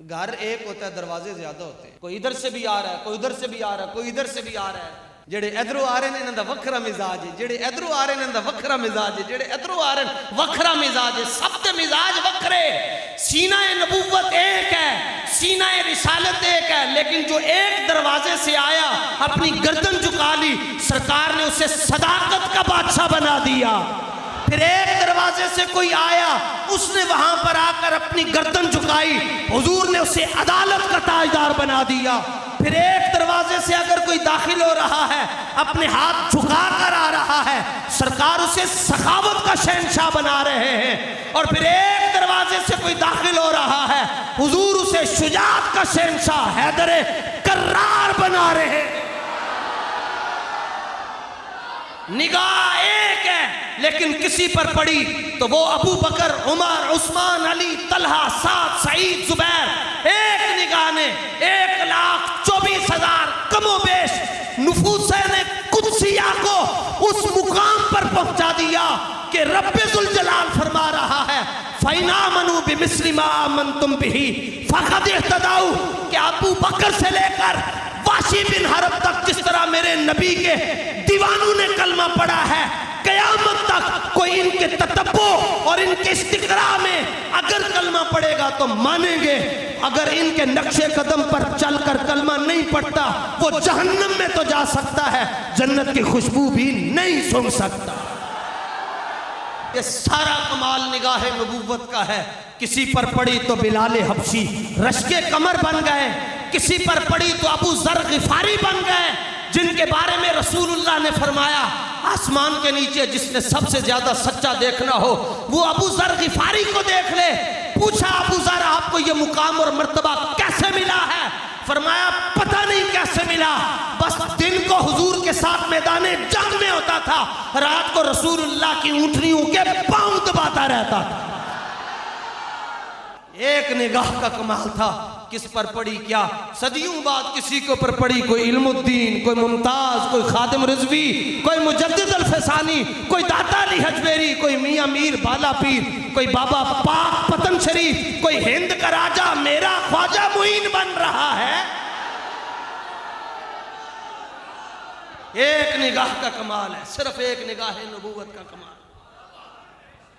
घर एक होता है, दरवाजे ज्यादा होते हैं। कोई इधर से भी आ रहा है, कोई उधर से भी आ रहा है, कोई इधर से भी आ रहा है। जेड़े इधरों आ रहे हैं इन्हां दा वखरा मिजाज है, जेड़े इधरों आ रहे हैं इन्हां दा वखरा मिजाज है, जेड़े इधरों आ रहे हैं वखरा मिजाज है। सब दे मिजाज वखरे। सीना नबूवत एक है, सीना रिसालत एक है, लेकिन जो एक दरवाजे से आया अपनी गर्दन झुका ली, सरकार ने उसे सदाकत का बादशाह बना दिया। फिर एक दरवाजे से कोई आया, उसने वहां पर आकर अपनी गर्दन झुकाई, हुजूर ने उसे अदालत का ताजदार बना दिया। फिर एक दरवाजे से अगर कोई दाखिल हो रहा है, अपने हाथ झुका कर आ रहा है, सरकार उसे सखावत का शहंशाह बना रहे हैं। और फिर एक दरवाजे से कोई दाखिल हो रहा है, हुजूर उसे शुजाअत का शहंशाह हैदर कर्रार बना रहे हैं। निगाह एक है, लेकिन किसी पर पड़ी तो वो अबू बकर, उमर, उस्मान, अली, तलहा, साद, सईद, जुबैर, एक निगाह ने 1,24,000 कमोबेश नुफूस-ए कुदसिया को उस मुकाम पर पहुंचा दिया कि रब्बे जुल जलाल फरमा रहा है, फ़इनामनु बिमिस्लि मा आमनतुम बिही फ़क़द इह्तदाउ, कि अबू बकर से लेकर वाशी बिन हरब तक जिस तरह मेरे नबी के दीवानों ने कलमा पढ़ा है, कयामत तक कोई इनके ततब्बो और इनके इस्तिक़रा में अगर कलमा पढ़ेगा तो मानेंगे, अगर इनके नक्शे कदम पर चलकर कलमा नहीं पढ़ता वो जहन्नम में तो जा सकता है, जन्नत की खुशबू भी नहीं सूंघ सकता। ये सारा कमाल निगाह नबूवत का है। किसी पर पड़ी तो बिलाल हबशी रश्के कमर बन गए, किसी पर पड़ी तो अबू जर गिफारी बन गए, जिनके बारे में रसूलुल्लाह ने फरमाया आसमान के नीचे जिसने सबसे ज्यादा सच्चा देखना हो वो अबू जर गिफारी को देख ले। पूछा अबू जर आपको ये मुकाम और मर्तबा कैसे मिला है? फरमाया पता नहीं कैसे मिला, बस दिन को हुजूर के साथ मैदाने जंग में होता था, रात को रसूलुल्लाह की ऊँटनियों के पांव दबाता रहता था। एक निगाह का कमाल था। किस पर पड़ी क्या? सदियों बाद किसी के ऊपर पड़ी, कोई इल्मुद्दीन, कोई मुमताज, कोई खादिम रिजवी, कोई मुजद्दिद अल-फसानी, कोई दाता अली हजवेरी, कोई मियां मीर बाला पीर, कोई बाबा पाक पतन शरीफ, कोई हिंद का राजा मेरा ख्वाजा मुईन बन रहा है। एक निगाह का कमाल है, सिर्फ एक निगाह नबूवत का कमाल।